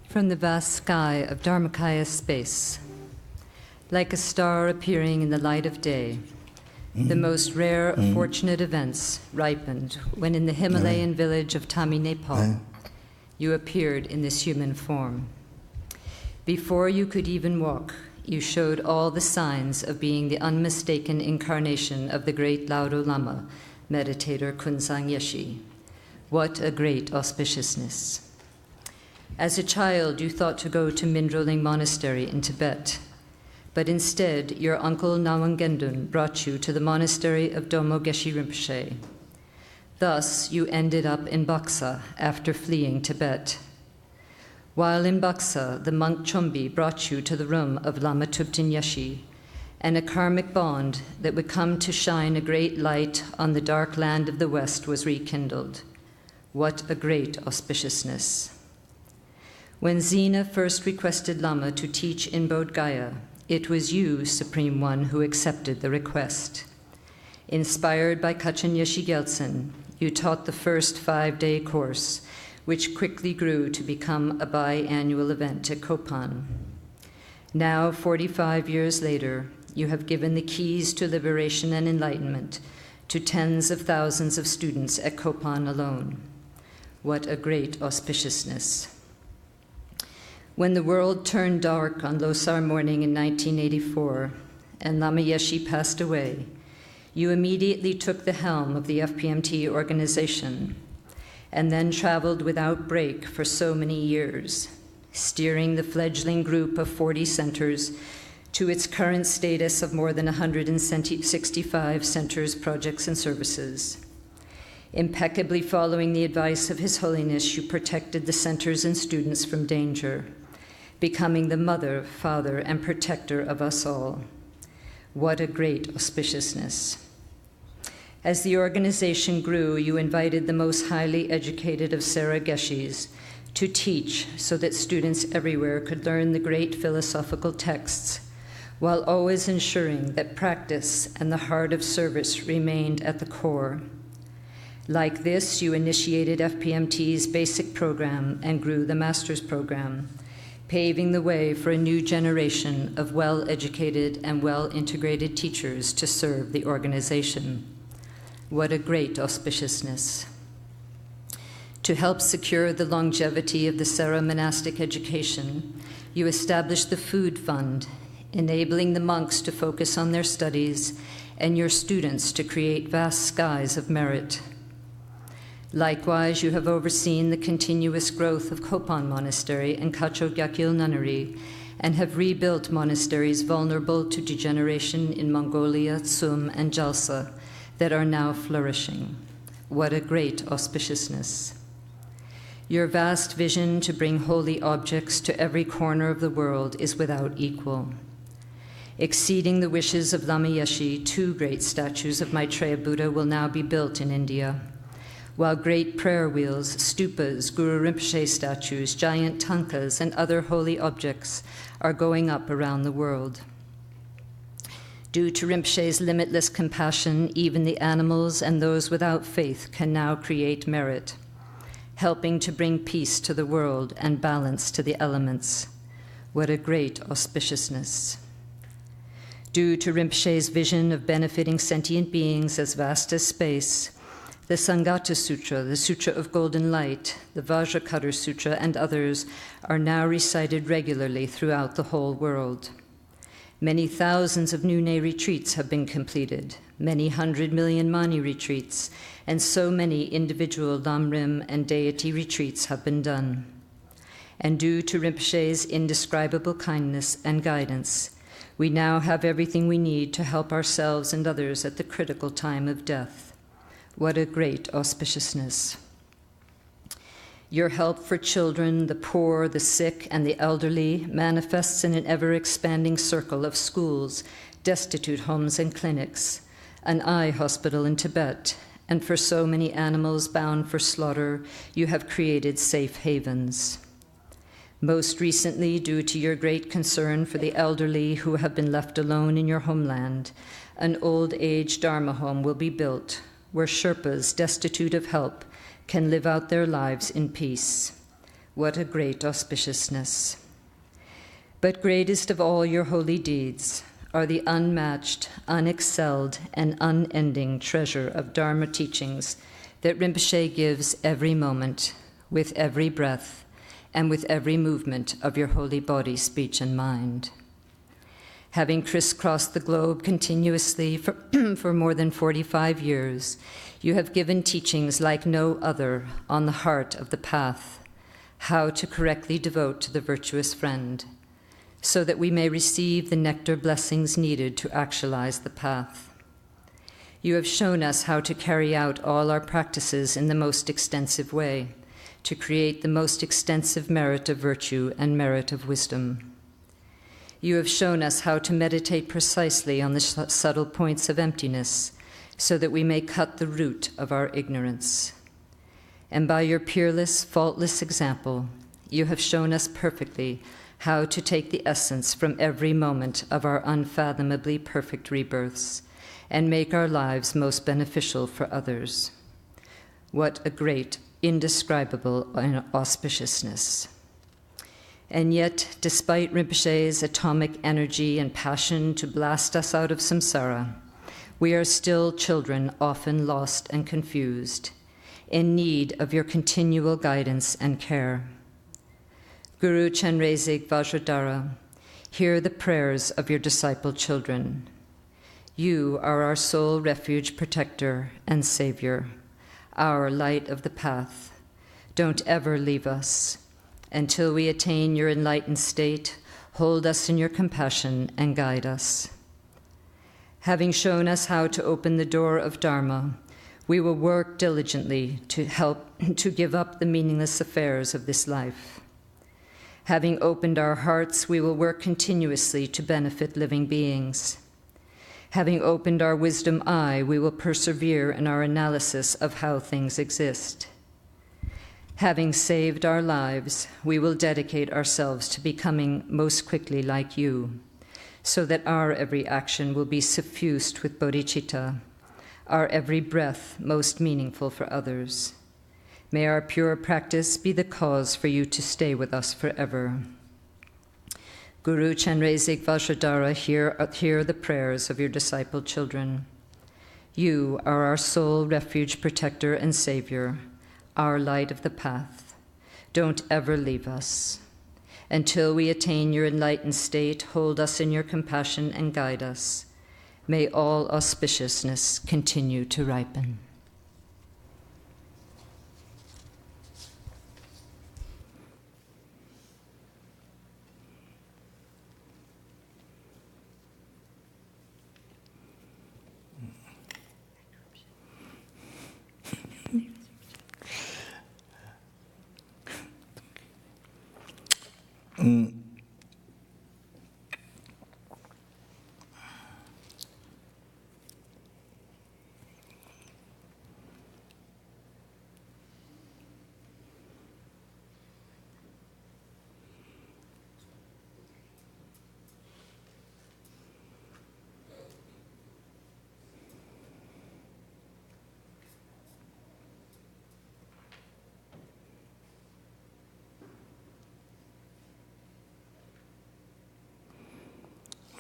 From the vast sky of Dharmakaya space, like a star appearing in the light of day, the most rare of fortunate events ripened when in the Himalayan village of Tami, Nepal, you appeared in this human form. Before you could even walk, you showed all the signs of being the unmistaken incarnation of the great Laudo Lama, meditator Kunzang Yeshi. What a great auspiciousness. As a child, you thought to go to Mindroling Monastery in Tibet, but instead your uncle Nawangendun brought you to the monastery of Domo Geshe Rinpoche. Thus, you ended up in Baksa after fleeing Tibet. While in Baksa, the monk Chombi brought you to the room of Lama Tubten Yeshi, and a karmic bond that would come to shine a great light on the dark land of the West was rekindled. What a great auspiciousness. When Zina first requested Lama to teach in Bodh Gaya, it was you, Supreme One, who accepted the request. Inspired by Kachin Yeshi Gyaltsen, you taught the first 5-day course, which quickly grew to become a biannual event at Kopan. Now, 45 years later, you have given the keys to liberation and enlightenment to tens of thousands of students at Kopan alone. What a great auspiciousness. When the world turned dark on Losar morning in 1984 and Lama Yeshe passed away, you immediately took the helm of the FPMT organization and then traveled without break for so many years, steering the fledgling group of 40 centers to its current status of more than 165 centers, projects, and services. Impeccably following the advice of His Holiness, you protected the centers and students from danger, becoming the mother, father, and protector of us all. What a great auspiciousness. As the organization grew, you invited the most highly educated of Sera Geshis to teach so that students everywhere could learn the great philosophical texts, while always ensuring that practice and the heart of service remained at the core. Like this, you initiated FPMT's basic program and grew the master's program, paving the way for a new generation of well-educated and well-integrated teachers to serve the organization. What a great auspiciousness. To help secure the longevity of the Sera monastic education, you established the Food Fund, enabling the monks to focus on their studies and your students to create vast skies of merit. Likewise, you have overseen the continuous growth of Kopan Monastery and Kacho Gyakil Nunnery, and have rebuilt monasteries vulnerable to degeneration in Mongolia, Tsum, and Jalsa that are now flourishing. What a great auspiciousness. Your vast vision to bring holy objects to every corner of the world is without equal. Exceeding the wishes of Lama Yeshe, 2 great statues of Maitreya Buddha will now be built in India, while great prayer wheels, stupas, Guru Rinpoche statues, giant tankas, and other holy objects are going up around the world. Due to Rinpoche's limitless compassion, even the animals and those without faith can now create merit, helping to bring peace to the world and balance to the elements. What a great auspiciousness. Due to Rinpoche's vision of benefiting sentient beings as vast as space, the Sangata Sutra, the Sutra of Golden Light, the Vajrakutta Sutra, and others are now recited regularly throughout the whole world. Many thousands of Nune retreats have been completed, many 100 million Mani retreats, and so many individual Lamrim and deity retreats have been done. And due to Rinpoche's indescribable kindness and guidance, we now have everything we need to help ourselves and others at the critical time of death. What a great auspiciousness. Your help for children, the poor, the sick, and the elderly manifests in an ever-expanding circle of schools, destitute homes and clinics, an eye hospital in Tibet, and for so many animals bound for slaughter, you have created safe havens. Most recently, due to your great concern for the elderly who have been left alone in your homeland, an old age Dharma home will be built, where Sherpas destitute of help can live out their lives in peace. What a great auspiciousness. But greatest of all your holy deeds are the unmatched, unexcelled, and unending treasure of Dharma teachings that Rinpoche gives every moment, with every breath, and with every movement of your holy body, speech, and mind. Having crisscrossed the globe continuously for more than 45 years, you have given teachings like no other on the heart of the path, how to correctly devote to the virtuous friend, so that we may receive the nectar blessings needed to actualize the path. You have shown us how to carry out all our practices in the most extensive way, to create the most extensive merit of virtue and merit of wisdom. You have shown us how to meditate precisely on the subtle points of emptiness, so that we may cut the root of our ignorance. And by your peerless, faultless example, you have shown us perfectly how to take the essence from every moment of our unfathomably perfect rebirths and make our lives most beneficial for others. What a great, indescribable auspiciousness. And yet, despite Rinpoche's atomic energy and passion to blast us out of samsara, we are still children, often lost and confused, in need of your continual guidance and care. Guru Chenrezig Vajradhara, hear the prayers of your disciple children. You are our sole refuge, protector, and savior, our light of the path. Don't ever leave us. Until we attain your enlightened state, hold us in your compassion and guide us. Having shown us how to open the door of Dharma, we will work diligently to help to give up the meaningless affairs of this life. Having opened our hearts, we will work continuously to benefit living beings. Having opened our wisdom eye, we will persevere in our analysis of how things exist. Having saved our lives, we will dedicate ourselves to becoming most quickly like you, so that our every action will be suffused with bodhicitta, our every breath most meaningful for others. May our pure practice be the cause for you to stay with us forever. Guru Chenrezig Vajradhara, hear the prayers of your disciple children. You are our sole refuge, protector, and savior, our light of the path. Don't ever leave us. Until we attain your enlightened state, hold us in your compassion and guide us. May all auspiciousness continue to ripen.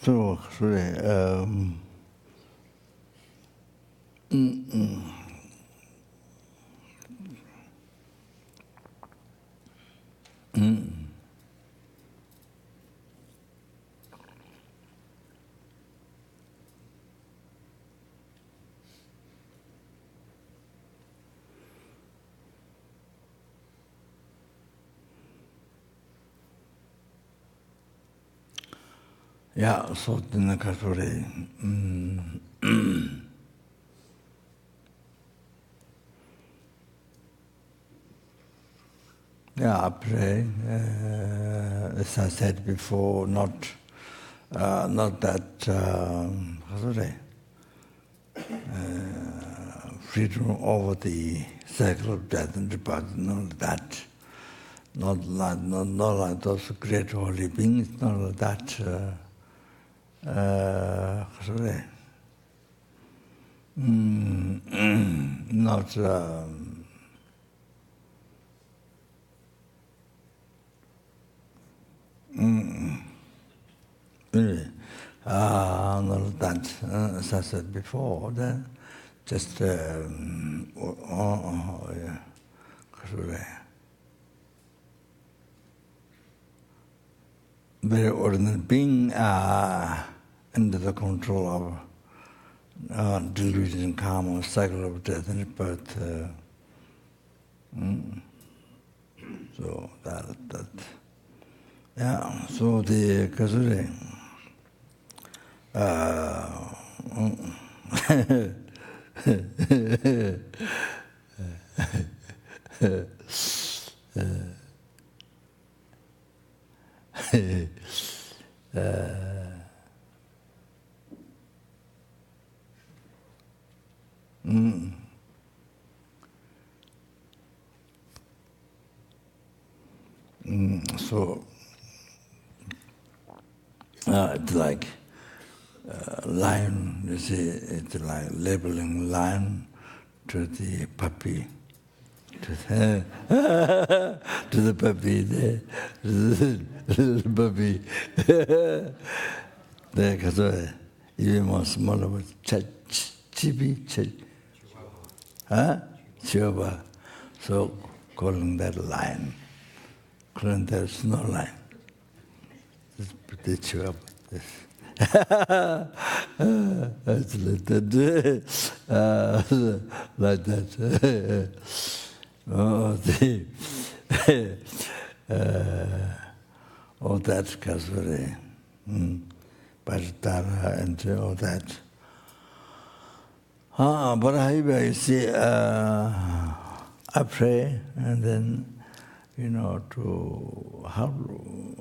So, sorry. Yeah, so the sorry. Yeah, I pray. As I said before, not that freedom over the cycle of death and rebirth, not that. Not like those great holy beings, not like that. Not all that, as I said before, then just very ordinary being under the control of delusion, karma, cycle of death and birth. So that yeah. So the kasure. So it's like lion, you see, it's like labeling lion to the puppy, to the puppy, the little puppy. Because even more smaller was chibi, chihuahua. So calling that lion, calling that snow lion. The chihuahua. It's like that. All that kasure, Pajatara and all that. But you see, I pray and then, to help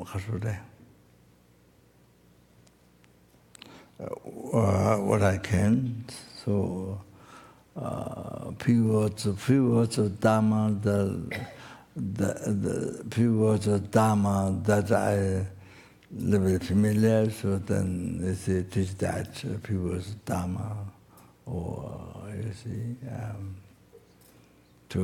kasure. What I can, so few words of Dharma, the few words of Dharma that I live familiar, so then they say teach that few words of Dharma, or you see, to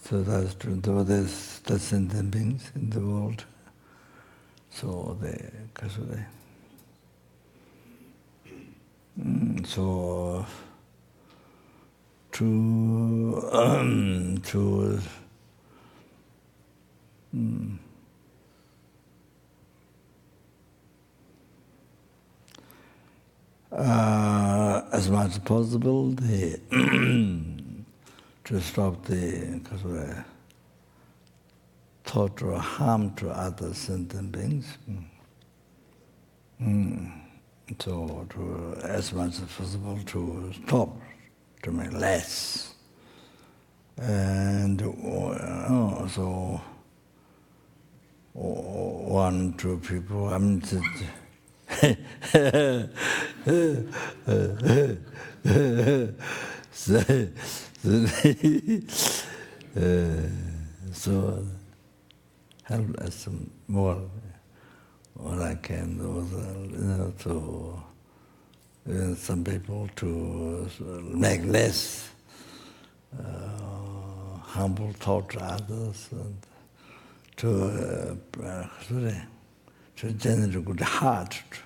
so that's true. Though there's the sentient beings in the world, so they kasure. So as much as possible, to stop the thought or harm to other sentient beings. So, as much as possible, to stop, to make less. And so, 1, 2 people, I mean, so help us more, what I can, to some people to make less humble thought to others, and to generate good heart, to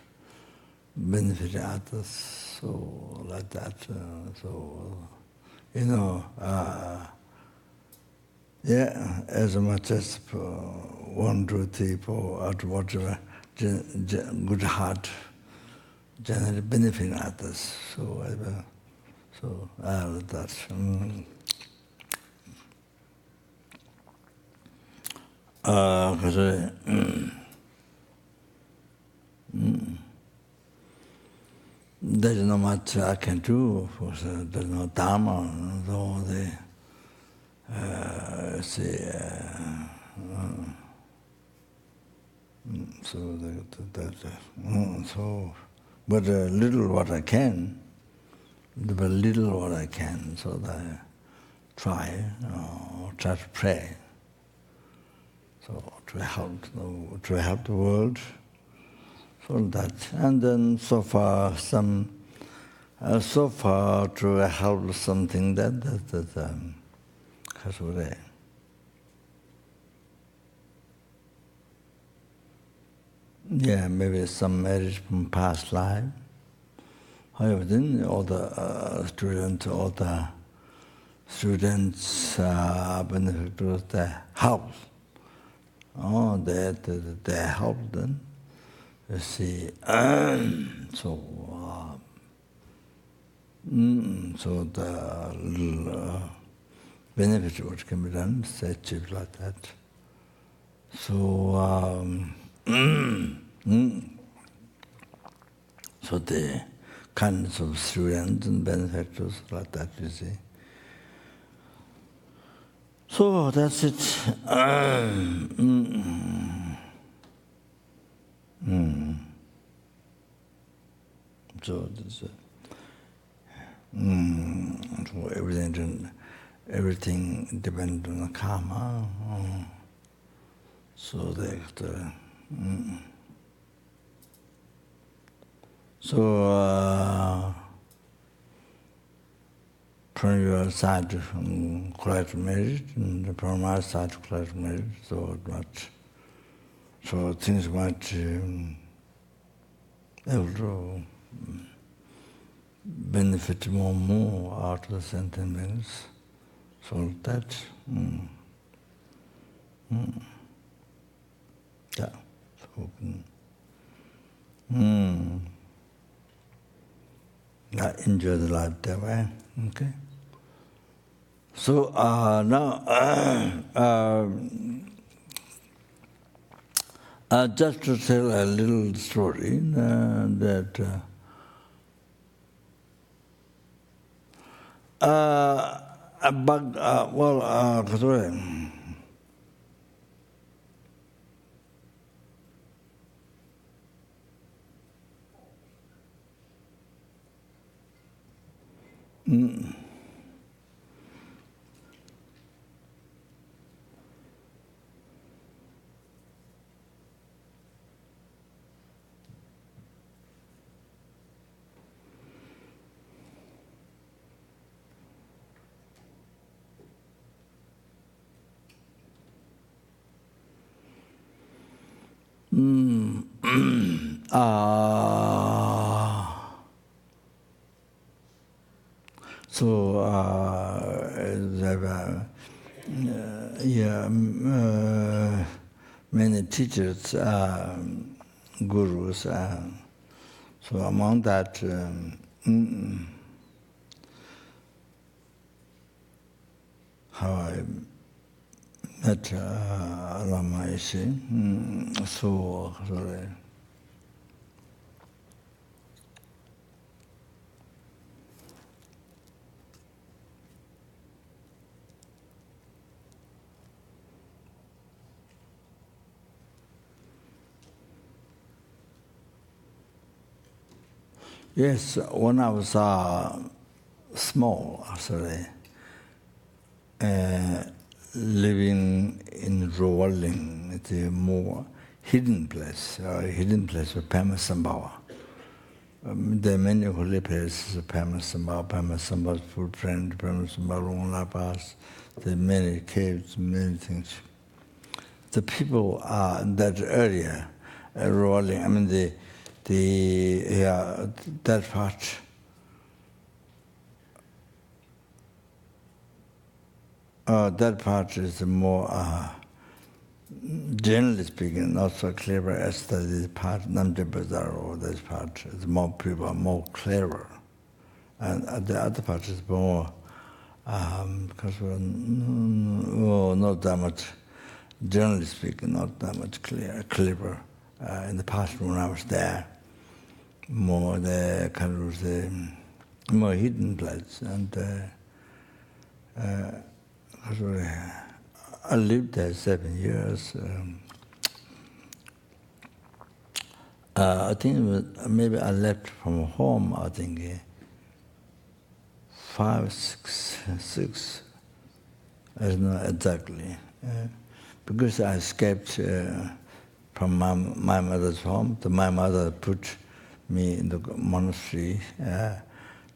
benefit others, so like that. As much as 1, 2, 3, 4, out whatever, good heart, generally benefiting others. So that's. There's not much I can do, of course. There's no Dharma, though they say. But little what I can, so that I try to pray. So to help the world, so that. And then so far some so far to help something that yeah, maybe some marriage from past life. However, then all the students, benefactors, they help. Oh, they help them. You see, so the little benefit what can be done is achieved like that. So so the kinds of students and benefactors like that, you see. So that's it. So this, so everything depends on the karma. So they have to. So from your side, correct marriage, and from my side, correct marriage. So things might able to benefit more out of the sentiments. So that, yeah. So, I enjoy the life that way. Okay. So now, just to tell a little story that many teachers, gurus. So among that, how I met Lama Ishi. So sorry. Yes, when I was small, actually, living in Rowaling, it's a more hidden place of Pema Sambhawa. There are many holy places of Pema Sambhawa, Pema Sambhawa's footprint, Pema Sambhawa Long La Pass. There are many caves, many things. The people in that area, Rowaling, I mean that part. That part is more, generally speaking, not so clever as the part, Namche Bazaar, or this part is more people are more clever. And the other part is more, because we're not that much, generally speaking, not that much clever. In the past when I was there, more the kind of the more hidden place, and I lived there 7 years. I think it was, maybe I left from home. I think 5, 6. I don't know exactly, because I escaped from my mother's home. My mother put me in the monastery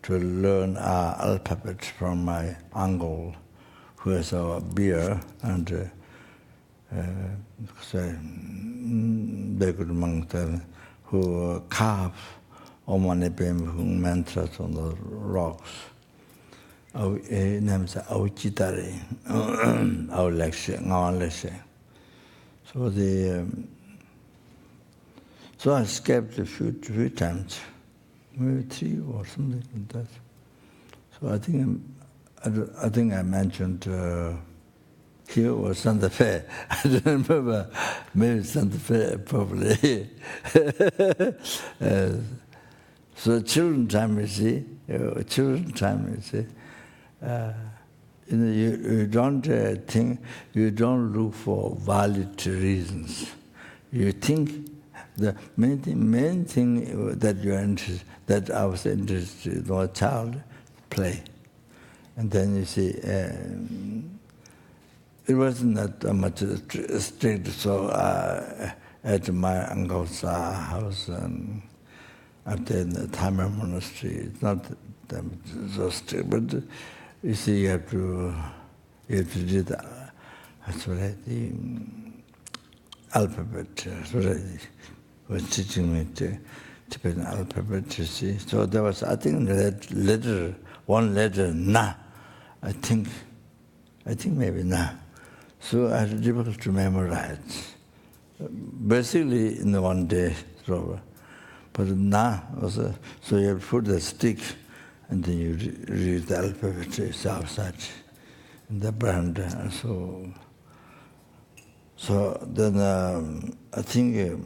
to to learn alphabet from my uncle, who is a beer and very good monk who carved Omanipim mantras on the rocks. His name is Auchitari, our lecture. So I escaped a few times, maybe 3 or something like that. So I think I mentioned here or Santa Fe. I don't remember. Maybe Santa Fe, probably. So children time, you see. You don't think, you don't look for valid reasons. You think the main thing that you're interested, that I was interested in, was child play, and then you see it wasn't that much strict. So at my uncle's house up there in the Timer Monastery, it's not that much so strict, but you see, you have to do the alphabet. Was teaching me Tibetan alphabet, you see. So there was, I think, one letter, na. I think maybe na. So I had difficult to memorize. Basically, in the one day, but na was so you have to put the stick, and then you read the alphabet outside in the brand. So then I think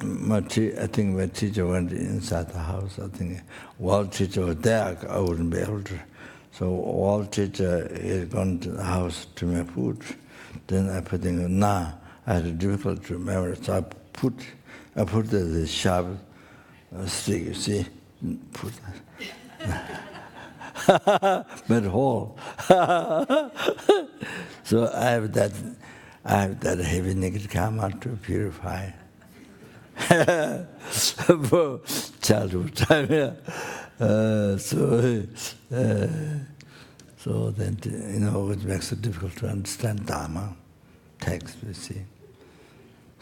my teacher went inside the house. I think while teacher was there, I wouldn't be able to. So while teacher had gone to the house to make food, then I put in na. I had a difficult to remember, so I put the sharp stick. You see, put made hole. So I have that heavy negative karma to purify. For childhood time, yeah. So then, it makes it difficult to understand Dharma text, you see.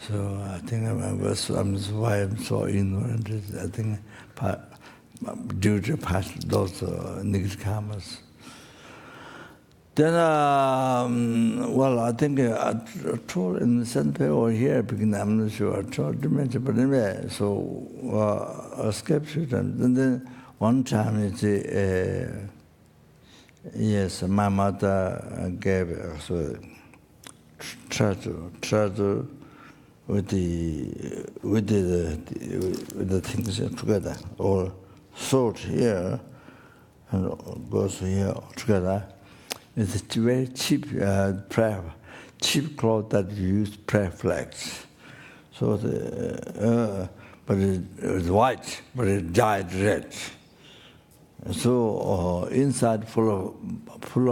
So I think that's why I'm so ignorant. I think due to past those negative karmas. Then, I think I told in the center or here, because I'm not sure, I told to mention, but anyway, so I escaped few times. And then one time, yes, my mother gave us a treasure with the things together, or salt here, and goes here together. It's a very cheap cheap cloth that you use prayer flags. So but it was white, but it dyed red. So inside full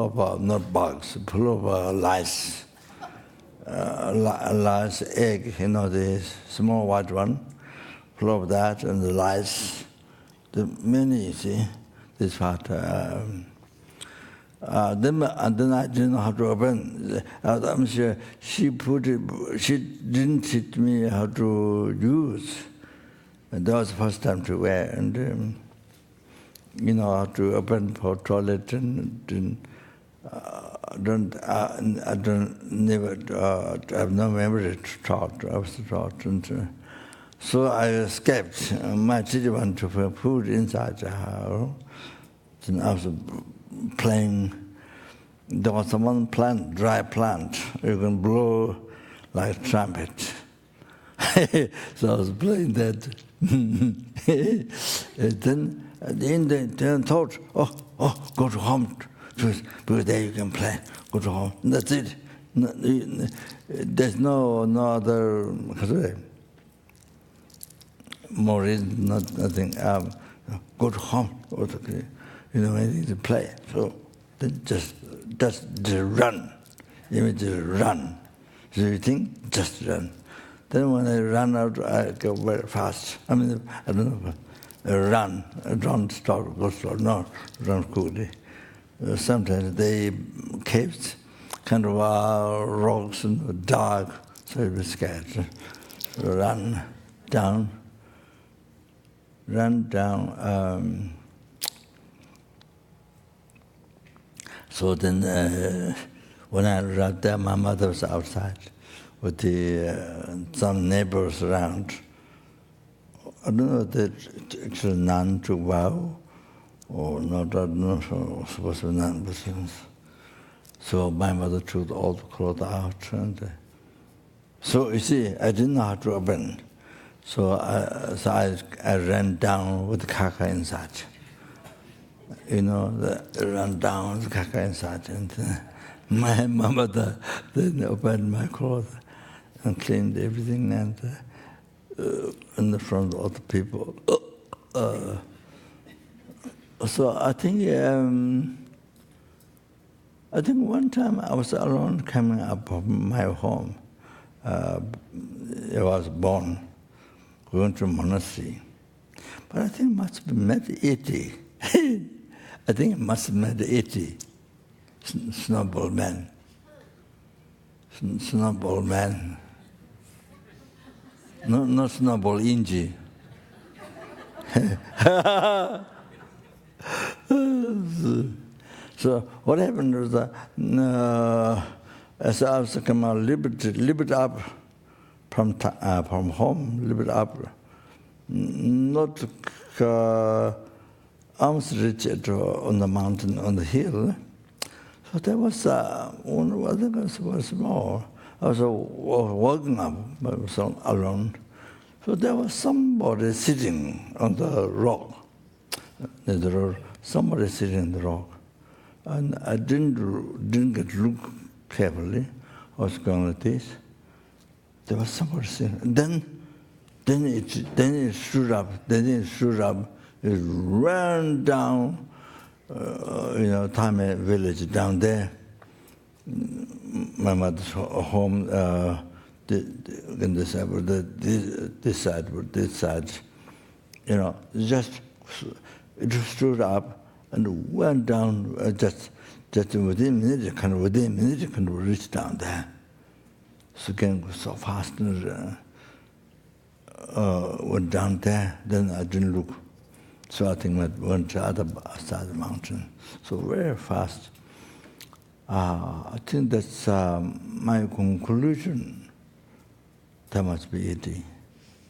of not bugs, full of lice. Lice egg, the small white one, full of that, and the lice. The many, you see, this part. Then I didn't know how to open. I'm sure she didn't teach me how to use. And that was the first time to wear, and how to open for toilet, and I have no memory taught. I was taught, and so I escaped. My teacher wanted to put food inside the house, and I was playing. There was one plant, dry plant. You can blow like a trumpet. So I was playing that. Then at the end, they thought, go to home, because there you can play. Go to home. And that's it. There's no other more reason, nothing. Go to home. Anything to play. So then just run. You just run. So you think, just run. Then when I run out, I go very fast. I don't know. run, don't stop, go slow, no, run quickly. Sometimes they caves, kind of rocks and dark, so you'll be scared. Run down. So then, when I ran there, my mother was outside with some neighbors around. I don't know if they actually none took vow or not. I don't know. So supposed to be non-Muslims. So my mother took all the clothes out, and so you see, I didn't know how to open. So I ran down with the kaka inside. You know, I ran down with the kaka inside, and my mother then opened my clothes and cleaned everything, and in the front of all the people. So I think one time I was alone coming up from my home. I was born, going to monastery. But I think it must be met 80. I think it must be met 80. Snowball man. Snowball man. No, not snowball Inji. So what happened was that as I was coming out, liberate up from home, liberate up, not arms reach on the mountain, on the hill. So there was one, I think it was small. I was walking up, but I was alone. So there was somebody sitting on the rock. Somebody sitting on the rock. And I didn't get look carefully. I was going like this. There was somebody sitting. Then it stood up. It ran down, Tame village down there. My mother's home, in this side, it stood up and went down just within a minute, kind of reach down there. So again, so fast, and went down there. Then I didn't look. So I think I went to the other side of the mountain. So very fast. I think that's my conclusion. That must be it.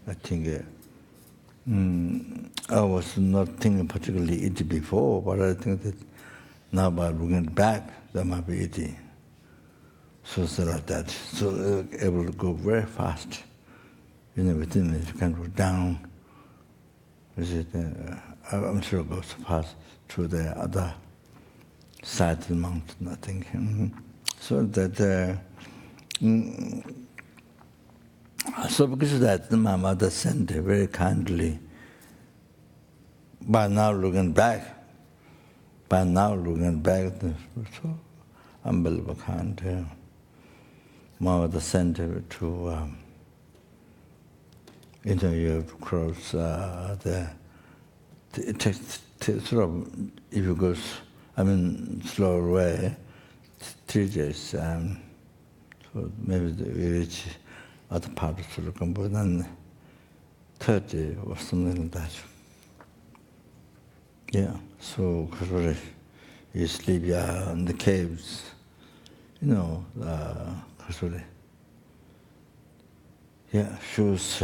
I think I was not thinking particularly it before, but I think that now by looking back, that might be it. So it's like that. So able to go very fast. Within it, kind of down. I'm sure it goes fast to the other side of the mountain, I think. So that, so because of that, my mother sent it very kindly. By now looking back, so unbelievable kind. My mother sent it to, you have to cross it takes sort of, if you go, slower way, 3 days, so maybe we reach other part of Silicon, but then 30 or something like that. Yeah, so you sleep in the caves, yeah, shoes,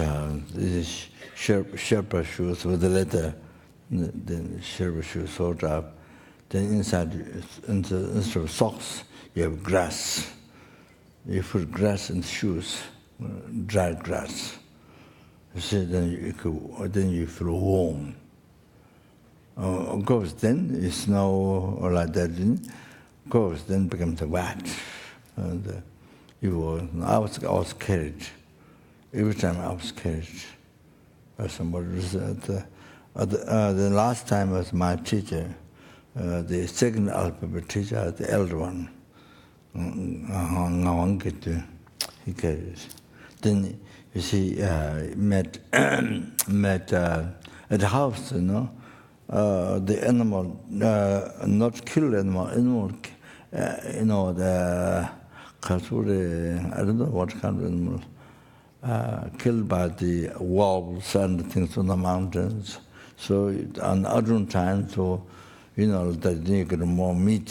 these Sherpa shoes with the leather, the Sherpa shoes sold up. Then inside, instead of socks, you have grass. You put grass in shoes, dry grass. You see, then you feel warm. Of course, then it's snow or like that. Of course, then becomes wet. And I was carried. Every time I was carried by somebody. The last time was my teacher, the second alphabet teacher, the elder one. He carried. Then you see, met at the house, the animal, not kill animal, the kasuri, I don't know what kind of animal, killed by the wolves and things on the mountains. So on other times, so that you get more meat.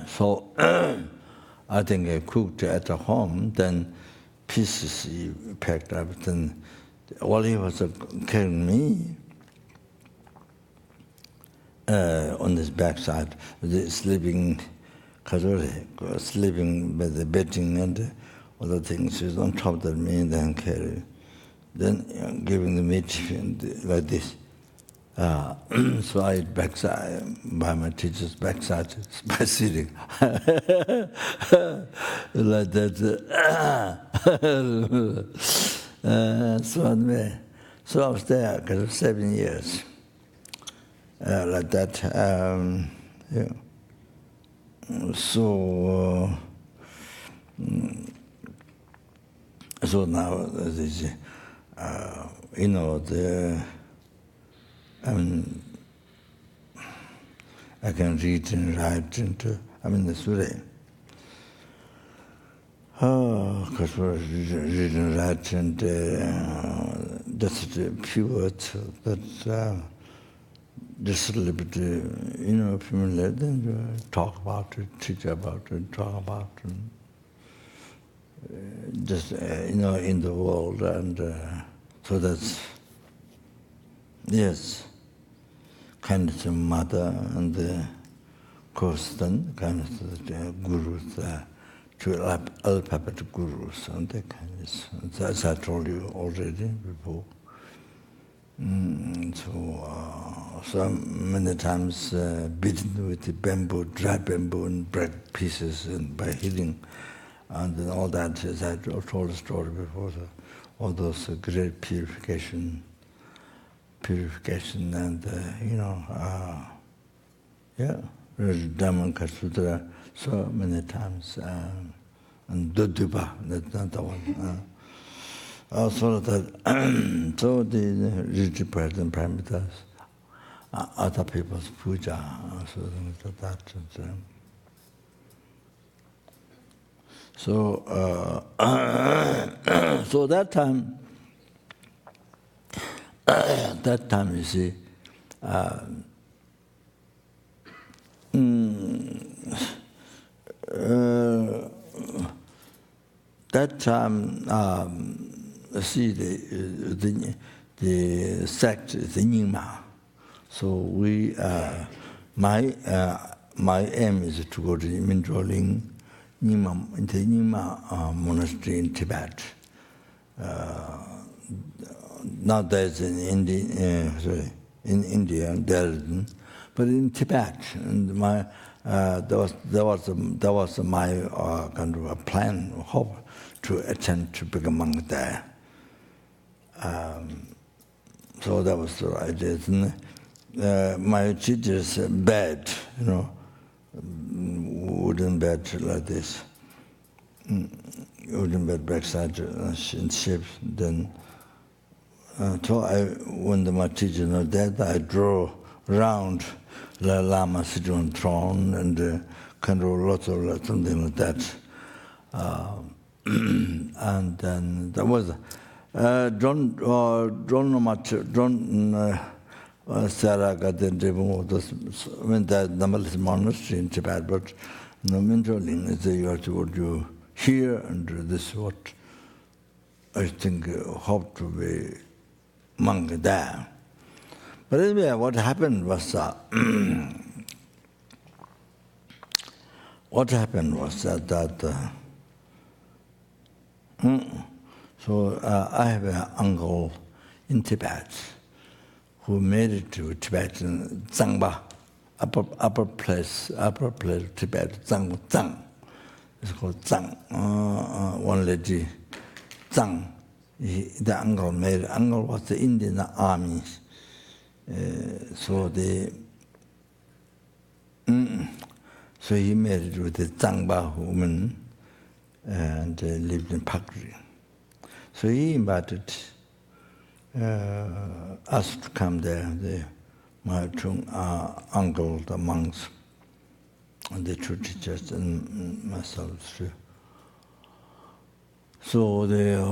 So I think I cooked at home, then pieces he packed up. Then while he was carrying me on his backside, sleeping by the bedding and other things. He was on top of me and then carry. Then giving the meat like this. So I backside, by my teacher's backside, by sitting. Like that. So I was there, 7 years. Like that. Yeah. So now, this, I can read and write the Surah. Because we're read and write and just a few words, but just a little bit, familiar, then talk about it, teach about it, talk about it. Just, in the world, and so that's, yes, kind of the mother and the Kostan, kind of the gurus, to alphabet gurus, and that kind of, as I told you already before. So many times beaten with the bamboo, dry bamboo, and break pieces, and by hitting. And then all that, as I told the story before, all those great purification and, Dhamma Sutra so many times, and Dudupa, that's not the one. Also that, so the Riji President Paramitas, other people's puja, so that. So, so that time, you see, that time, see the sect is the Nyingma. So we, my aim is to go to Mintroling, into Nyingma monastery in Tibet. Now there's in India, but in Tibet, and my there was my kind of a plan, hope to attempt to become a monk there. So that was the idea. My teacher's bed, wooden bed like this, wooden bed backside in shapes. Then, so when my teacher was dead, I drew around the Lama sitting on throne and kind of lots of something like that. And then there was John Sarah got the when that numberless monastery in Tibet, but no Mintroling is you have to do here, and this is what I think hope to be monk there. But anyway, what happened was that so I have an uncle in Tibet who made it to Tibetan Zangba, upper place of Tibet, Zang. It's called Zang. One lady, Zang. The uncle was the Indian army. So he married with a Zangba woman and lived in Pakri. So he invited asked to come there. My two uncle, the monks, and the two teachers, and myself too. So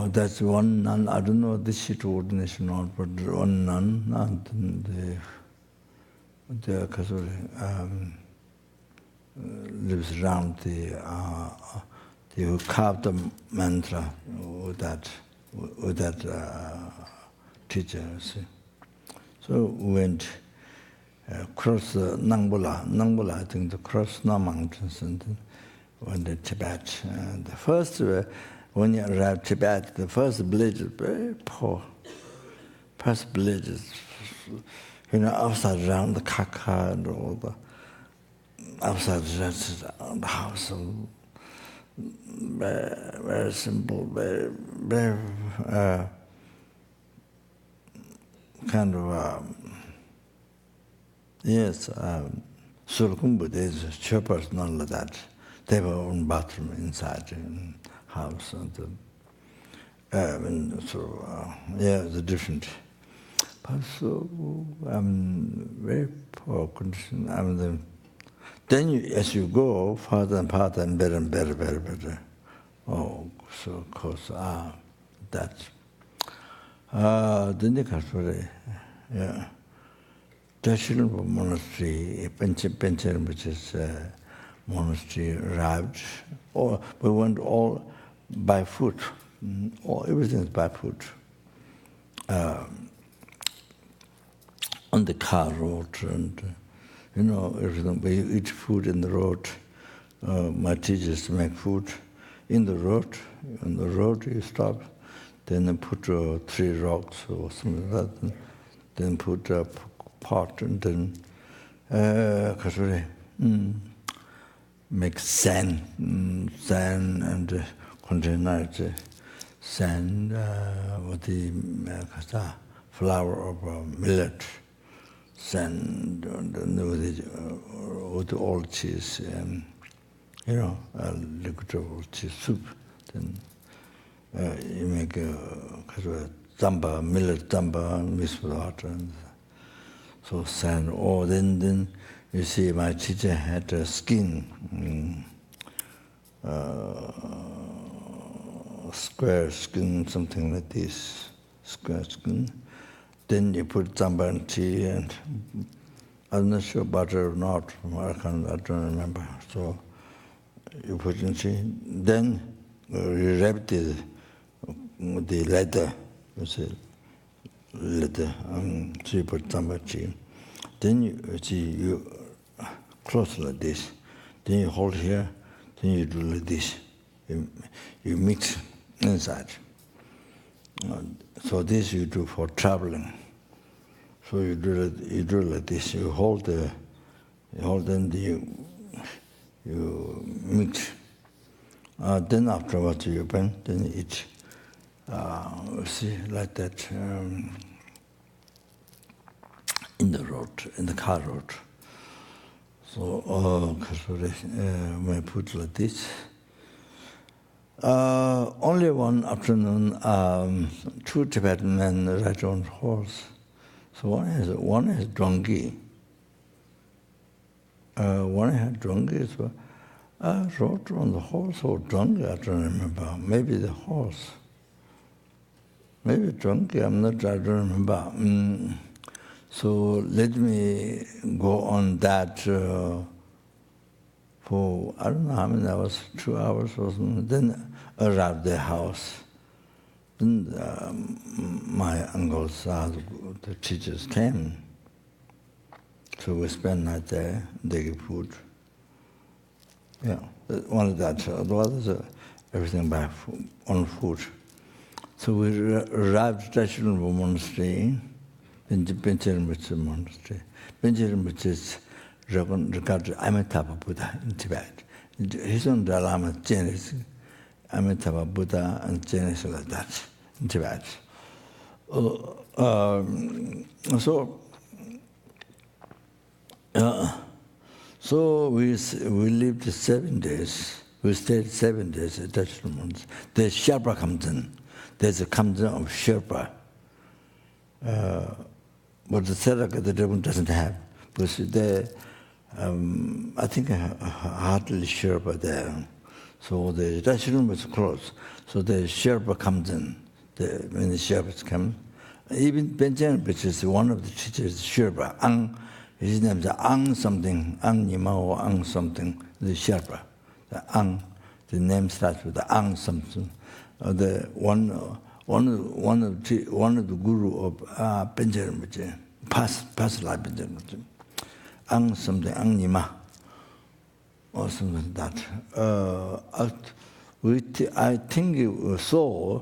that's one nun. I don't know this shit ordination or not, but one nun, and the lives around the carved the mantra with that teacher. See. So we went across the Nangbula, I think, the cross the mountains, and then went to Tibet. And the first, when you arrive Tibet, the first village is very poor. First village is, outside around the kaka and all the outside the house, very, very simple, very, very kind of, yes, Surkumbu, there's shepherds, none like that. They have their own bathroom inside the house. The different. But so, very poor condition. Then as you go farther and farther and better. Oh, so of course, that. Then you can yeah. Rinpoche monastery, Penchen, which is monastery, arrived. We went all by foot. Everything is by foot. On the car road, and everything. We eat food in the road. My teachers make food in the road. On the road, you stop. Then they put 3 rocks or something like that. Then put a pot, and then make sand and container sand with the flour of millet, sand, and with all cheese, liquid cheese soup. Then you make zamba, millet zamba, mixed with water. And so sand. Then you see my teacher had a skin, square skin, something like this, square skin. Then you put zamba and tea, and I'm not sure butter or not. I don't remember. So you put in tea. Then you wrap the leather. You see, leather. So you put zamba tea. Then you close like this. Then you hold here. Then you do like this. You mix inside. So this you do for traveling. So you do like this. You hold then you mix. Then afterwards you open. Then you eat. See, like that. In the road, in the car road. So, I put like this. Only one afternoon, 2 Tibetan men ride on horse. So one has donkey. One had donkey. So I rode on the horse or donkey, I don't remember. Maybe the horse. Maybe donkey, I don't remember. So let me go on that for, I don't know how many hours, 2 hours or something. Then arrived the house. Then my uncles, the teachers came. So we spent night there, they give food. Yeah, one of that. Otherwise, everything on food. So we arrived at Rinpoche monastery. Rinpoche monastery. Rinpoche is regarded Amitabha Buddha in Tibet. His own Dalai Lama Janis, Amitabha Buddha and Janis like that in Tibet. So we lived 7 days. We stayed 7 days at Rinpoche. There's Sherpa comes in. There's a comes in of Sherpa. what the Saraka the Devon doesn't have. Because they, I think, hardly Sherpa there. So the Dashroom was closed. So the Sherpa comes in. When the Sherpas come, even Benjamin, which is one of the teachers, Sherpa, his name is Ang something, Ang Nima or Ang something, the Sherpa. The Ang, the name starts with the Ang something. The one of the guru of Benjamin, past life Benjamin, Ang something, Ang Nima, or something like that. I think you saw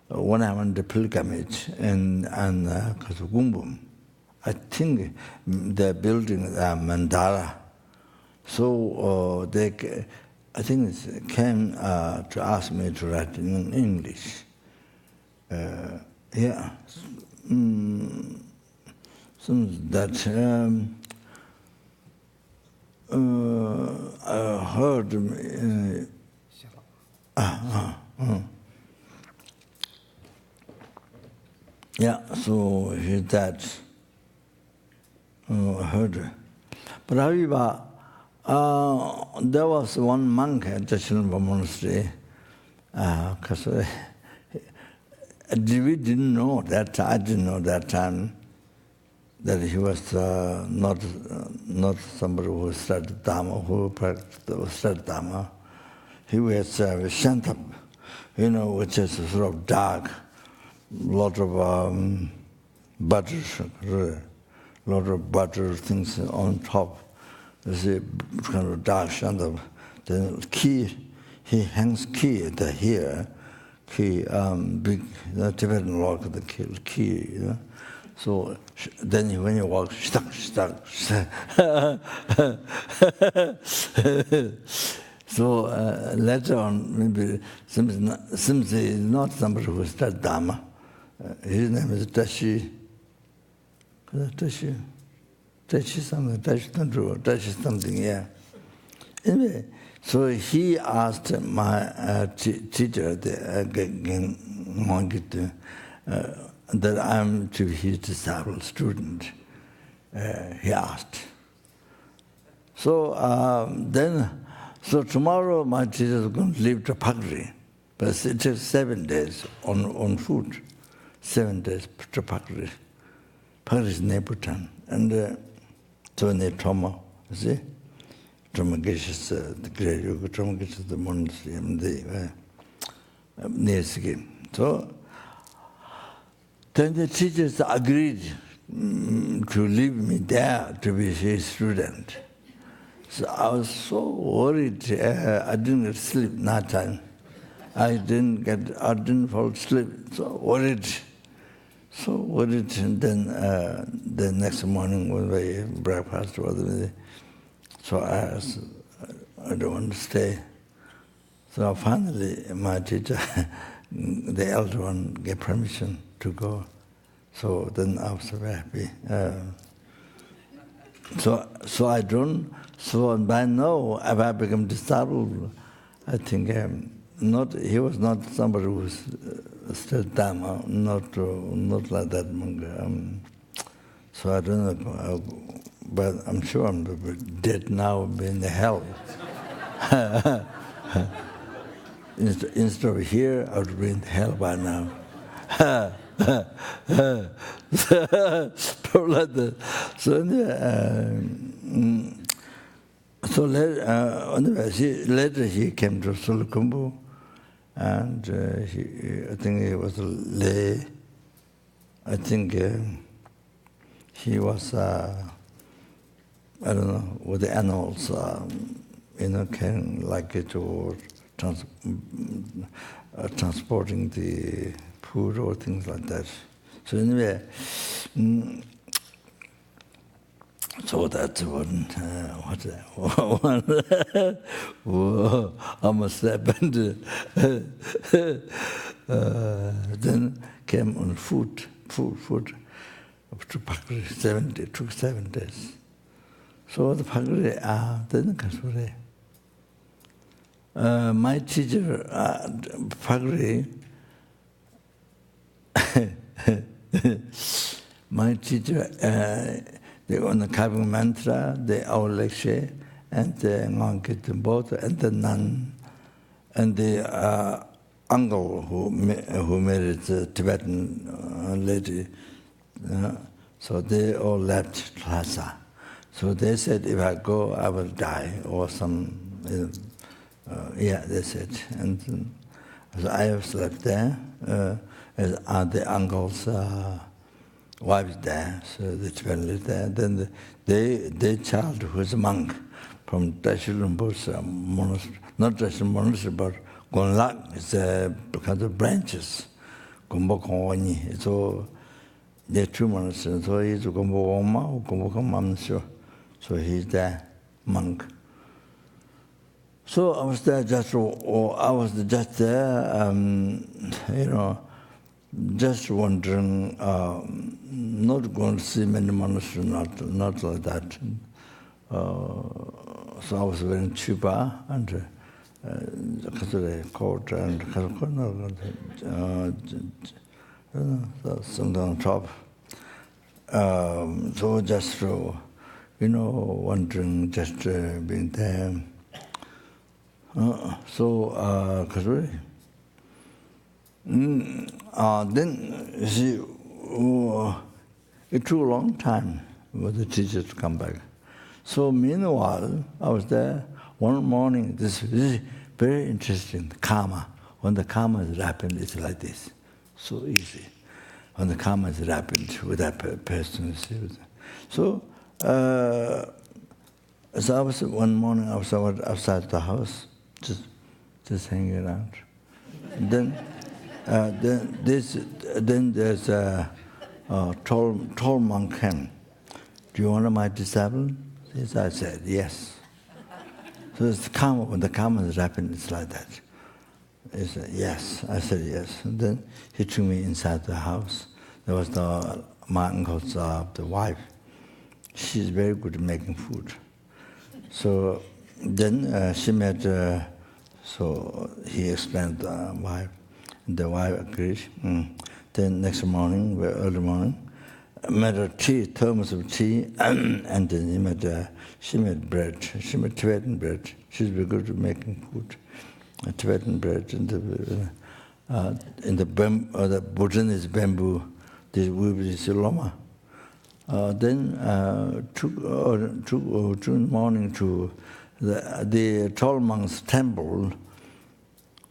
when I went to pilgrimage and Kasugumbu. I think they're building a mandala. So I think it came to ask me to write in English. Yeah. That I heard. Yeah, so he that heard. But however, there was one monk at the Shinpa monastery, because we didn't know that, I didn't know that time, that he was not somebody who studied Dharma, who studied Dharma. He was Shantam, which is sort of dark, lot of butter things on top. There's a kind of dark Shantam. The key, he hangs key at the here, key, big Tibetan lock, the key, So then when you walk, stuck. So later on, maybe seems he's not somebody who studied Dharma. His name is Tashi something, yeah. Anyway, so he asked my teacher, that I'm to be his disciple student. He asked. So tomorrow my teacher is going to leave to Pakri, but it takes 7 days on foot. 7 days to Pakri. Pakri is Neputan. And so near Toma, you see? Toma Geshe, the great yoga, Toma Geshe, the monastery, and near Sikkim. So then the teachers agreed to leave me there to be his student. So I was so worried. I didn't get sleep that time. I didn't fall asleep. So worried. And then the next morning when we breakfast, so I asked, I don't want to stay. So finally, my teacher, the elder one, gave permission to go. So then I was very happy. So I don't. So by now, if I become disabled, I think he was not somebody who was still Dharma, not like that monk. So I don't know, but I'm sure I'm dead now, be in the hell. Instead of here, I would be in hell by now. Probably like that. So later he came to Sulukumbu, and I think he was lay. I think he was, I don't know, with the animals, can like it or transporting the food or things like that. So anyway, so that's one, almost happened. Then came on foot up to Pakri, it took 7 days. So the Pakri, then Kasure. My teacher, Pakri, my teacher, they on the carving mantra, the our lecture, and the monk both, and the nun, and the uncle who married the Tibetan lady. So they all left Lhasa. So they said, if I go, I will die, or some, yeah, they said. And so I was left there, as the uncle's wife there, so the Tibetan lived there. Then their child, who was a monk from Rinpoche monastery, not just a monastery, but Gonlak, it's a kind of branches. Gombo Kongwani, so there are two monasteries. So he's a Gombo Oma or Gombo Kamamsho. So he's the monk. So I was there just there, just wondering, not going to see many monasteries, not like that. So I was wearing chupa and coat and something on top. So just wondering, just being there. Then you see, it took a long time for the teacher to come back. So meanwhile, I was there one morning. This is very interesting. Karma. When the karma is rapid, it's like this. So easy. When the karma is rapid with that person. So I was one morning. I was outside the house, just hanging around. Then there's a tall monk came. Do you want my disciple? Yes, I said yes. So it's karma. When the karma is rapid, it's like that. He said yes. I said yes. And then he took me inside the house. There was my uncle's the wife. She's very good at making food. So then she met. So he explained the wife. The wife agreed. Then next morning, early morning, I made a thermos of tea, and then she made bread. She made Tibetan bread. She's very good at making food. Tibetan bread in the bamboo, the Bhutanese bamboo, this is loma. Then took in the morning to the tall monk's temple.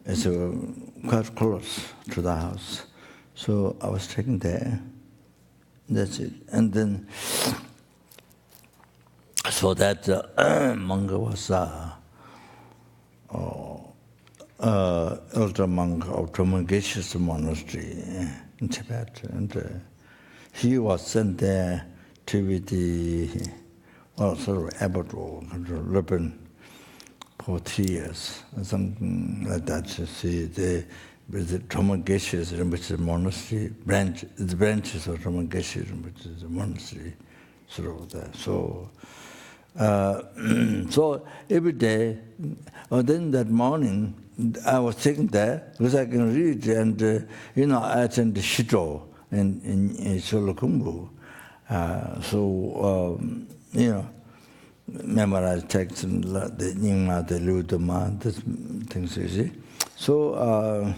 It's quite close to the house. So I was taken there. That's it. And then, so that monk was elder monk of Trungpa Monastery in Tibet. And he was sent there to be the, sort of abbot or ribbon for 3 years, something like that. You see, the Trungpa Rinpoche Monastery, the branches of Trungpa Rinpoche Monastery, sort of there. So, so every day, then that morning, I was taken there because I can read, and I attend the Shito in Sholokumbu. Memorize texts and the Nyingma, the Ludama, these things, you see. So,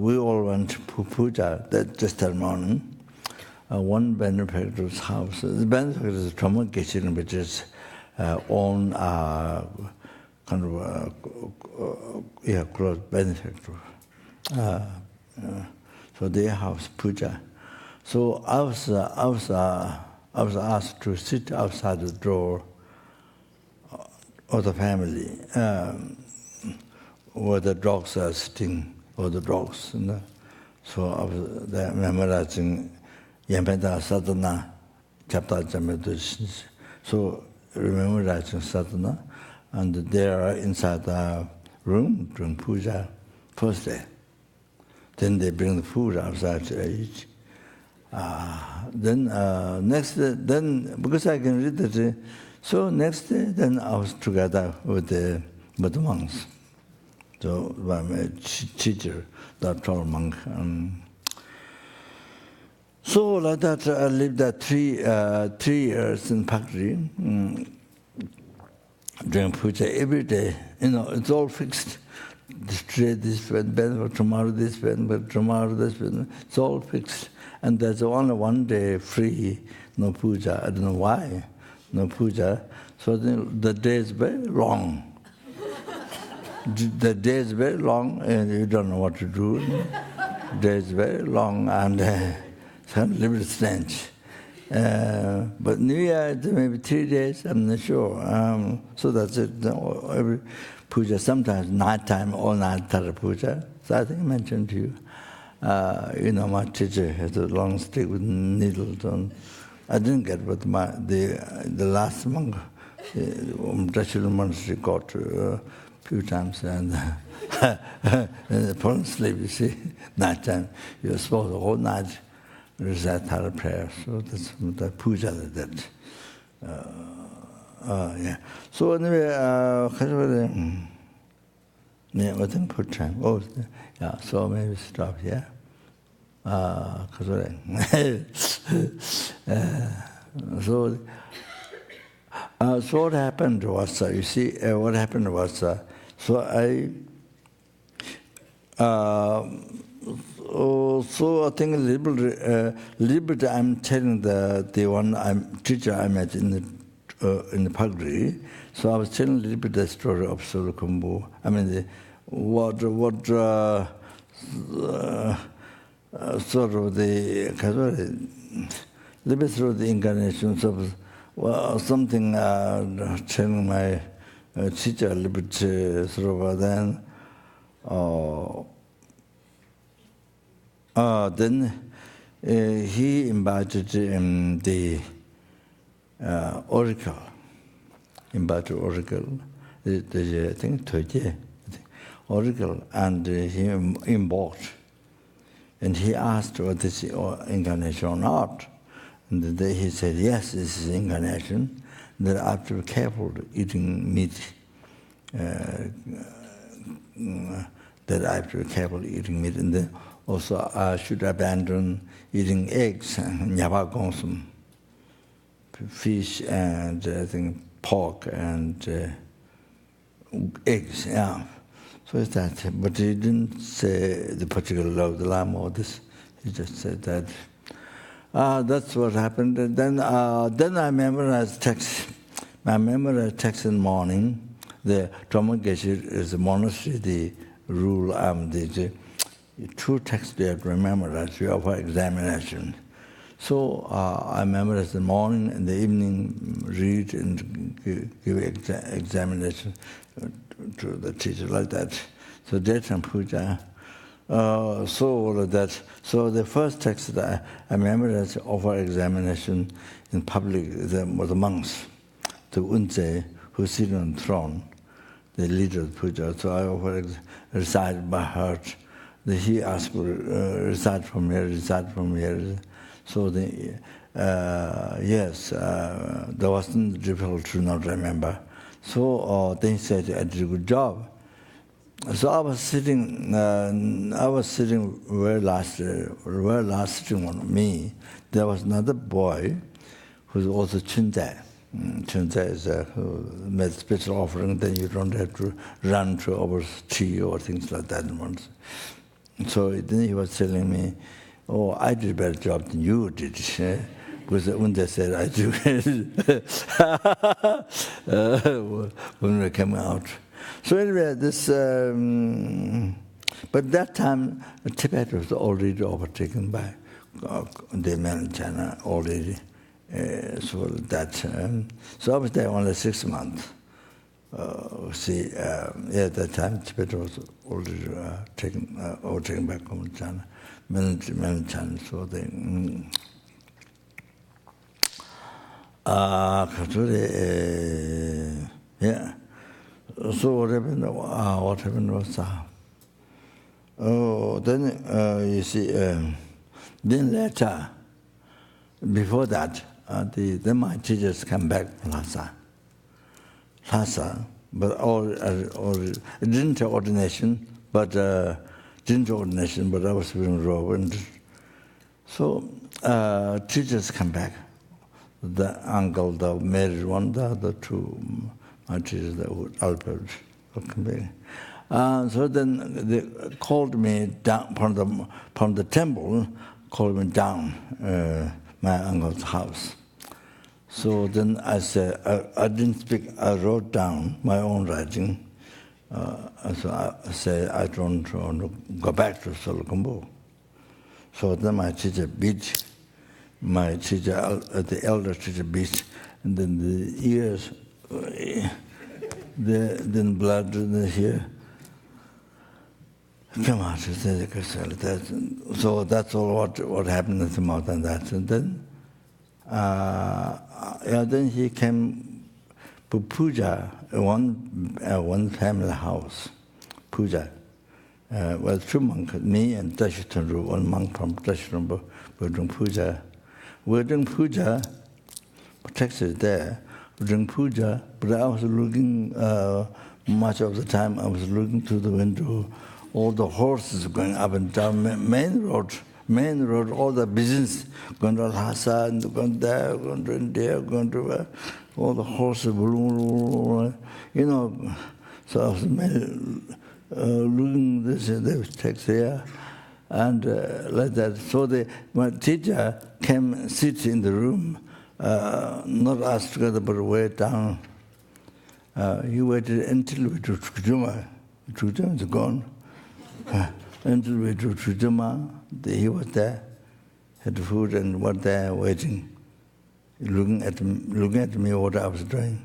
we all went to puja just that morning. One benefactor's house. The benefactor is Trungpa KC, which is own kind of close benefactor. So their house puja. So I was asked to sit outside the door of the family where the dogs are sitting, or the dogs. So I was there memorizing Yampada Sadhana, chapter Jamadu. So memorizing Sadhana, and they are inside the room during puja first day. Then they bring the food outside to eat. Then next day, then because I can read it, so next day, then I was together with the monks. So my teacher, the tall monk. So like that, I lived there 3 years in Pakri, doing puja every day. It's all fixed. Today this went bad, tomorrow this went, but tomorrow this went. It's all fixed. And there's only one day free, no puja. I don't know why, no puja. So the day is very long. The day is very long, and you don't know what to do. The day is very long, and a little bit strange. But New Year, maybe 3 days, I'm not sure. So that's it. Every puja, sometimes nighttime, all night Tara puja. So I think I mentioned to you. My teacher has a long stick with needles on. I didn't get what the last monk, Dachshund monastery, got a few times, and falling asleep, you see, nighttime. You're supposed the whole night recite Tara prayer. So that's the puja like that. Yeah. So anyway, I think put time. Oh, yeah. So maybe stop here. So what happened was, you see, what happened was, so I think a little bit I'm telling the one teacher I met in the Pagri. So I was telling a little bit the story of Sulukumbu. I mean, what sort of the little bit through the incarnations of something telling my teacher a little bit sort of then he invited the oracle. Invited oracle. I think Toje oracle, and he invoked. And he asked whether this is incarnation or not. And then he said, yes, this is incarnation. That I have to be careful eating meat. That I have to be careful eating meat. And then also I should abandon eating eggs, nyaba gonsum, fish, and I think pork and eggs. Yeah. So it's that. But he didn't say the particular law of the Lama or this. He just said that. That's what happened. And then I memorized text. I memorized text in the morning. The Drama Geshe is a monastery, the rule, the 2 texts they have to memorize for examination. So I memorized in the morning and the evening, read and give examination to the teacher like that. So daytime puja. So all of that. So the first text that I memorized offer examination in public were the monks, the Unze, who sit on the throne, the leader of puja. So I offer recite by heart. He asked for recite from here. So yes, there wasn't difficult to not remember. So they said I did a good job. So I was sitting where last sitting on me. There was another boy who was also Chunzai. Chunzai is who made special offering. Then you don't have to run to over tea or things like that. So then he was telling me, "Oh, I did a better job than you did." Because when they said I do, when we came out. So anyway, this. But that time, Tibet was already overtaken by the mainland China already. So that. So I was there only 6 months. At that time, Tibet was already overtaken by China, mainland China. So they. Yeah. So what happened was, then you see, then later, before that, then my teachers come back from Lhasa, but didn't ordination, but I was being robbed. So teachers come back. The uncle, the married one, the other two, my teachers, the Albert, come back. So then they called me down from the temple, called me down my uncle's house. So then I said, I didn't speak, I wrote down my own writing. So I said, I don't want to go back to Solokumbo. So then my teacher beat, the elder teacher beat, and then the ears, then blood here. Come out, so that's all what happened at the mouth and that. And then, then he came to puja, one family house, puja. Well, two monks, me and Dashitanru, one monk from Dashitanru, were doing puja. We're doing puja, Texas there, we're doing puja, but I was looking, much of the time I was looking through the window, all the horses going up and down, main road, all the business, going to Lhasa, and going there, going to India, going to all the horses, you know, so I was looking this, there was text here, and like that. So my teacher came sit in the room, not us together, but way down. He waited until we do Trujuma. Trujuma is gone. Until we do Trujuma, he was there, had food and was there waiting, looking at me what I was doing.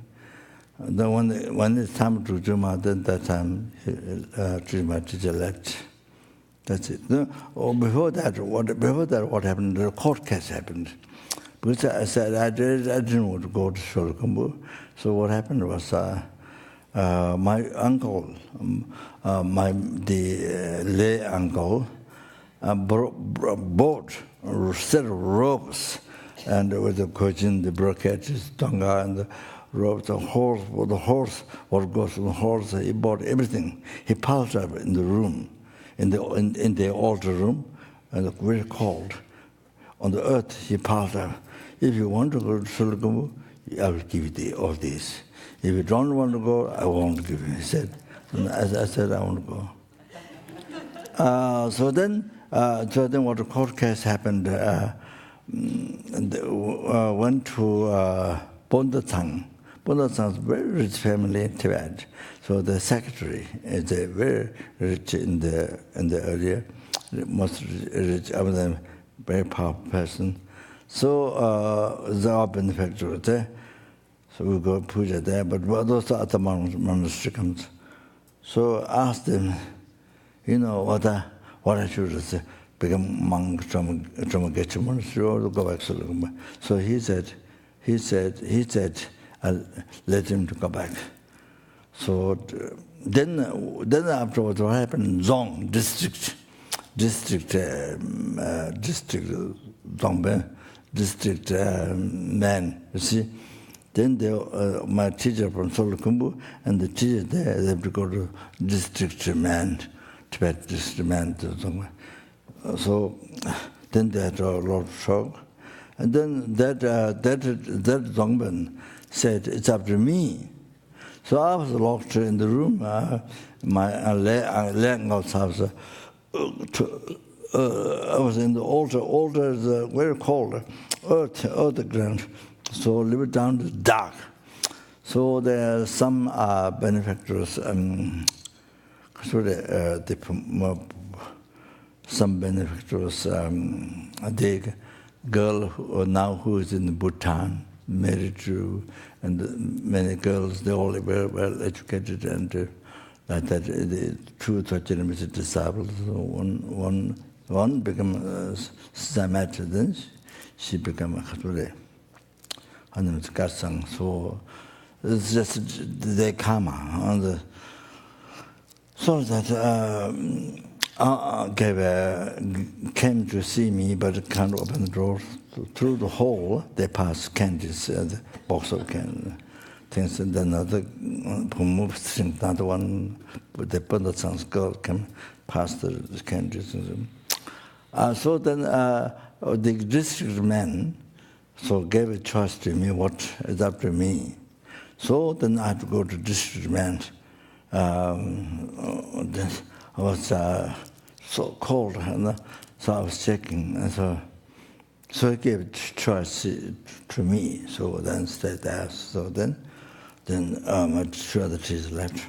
Then when it's time to Trujuma, then that time my teacher left. That's it. No, before that, what happened? The court case happened. Because I said I didn't want to go to Solokumbu. So what happened was my uncle, the lay uncle, bought a set of ropes, and with the cushion, the brocades, tonga, and the ropes, the horse, what goes to the horse, he bought everything. He piled up in the room, in the altar room, and very cold. On the earth, he piled up. If you want to go to Solokumbu, I will give you all this. If you don't want to go, I won't give you. He said, and I said, I want to go. So then what the court case happened, went to Bondatang. Bondatang is a very rich family in Tibet. So the secretary is a very rich in the area, most rich, a very powerful person. So there are benefactors there. So we go puja there, but those are the monastics. So I asked them, you know, what I should say, become monk from get monastery or go back to Solokumbu. So he said, I'll let him to go back. So then afterwards, what happened? Zong district Dongben district man, you see. Then my teacher from Solokumbu and the teacher there, they have to go to district man, Tibet district man. So then they had a lot of shock. And then that Dongben said, it's up to me. So I was locked in the room. My uncle's house. I was in the altar is very cold, earth ground. So a little down to dark. So there are some benefactors, some benefactors, the girl who is in Bhutan, married to, and many girls, they're all very well educated and like that, the two Tachiramis disciples. So one became Samat, then she became a Khature. Her name is Garsang. So it's just the karma. So that came to see me, but can't open the door. So through the hall, they passed candies, the box of candies. Things, and then another one, with the Pandasang's girl came past the candies. So then the district man so gave a choice to me what is up to me. So then I had to go to district man. Then I was so cold, and so I was checking, and so he gave a choice to me. So then stayed there. So then I'm sure that he's left.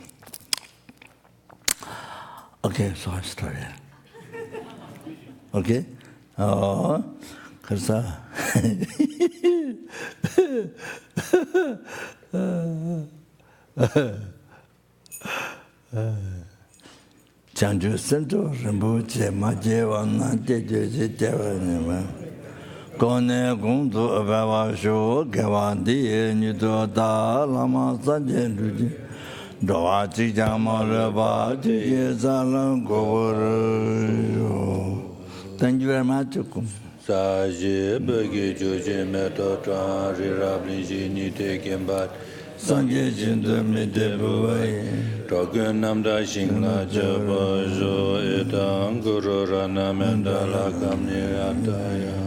Okay, so I started. Okay? 그래서 장주 센터 rinpoche 마제와나 제제제 제와니마 고네 공도 아바와쇼 개완디 니도다 라마 산제루지 도와지 자마르바 제예살랑 고버르요. Thank you very much. Saje bagi joje meto tari rabli jini teken bat Sanje jindu mi debuwai Togen namda shingla jaba jo etang guru rana mendala kamni ataya.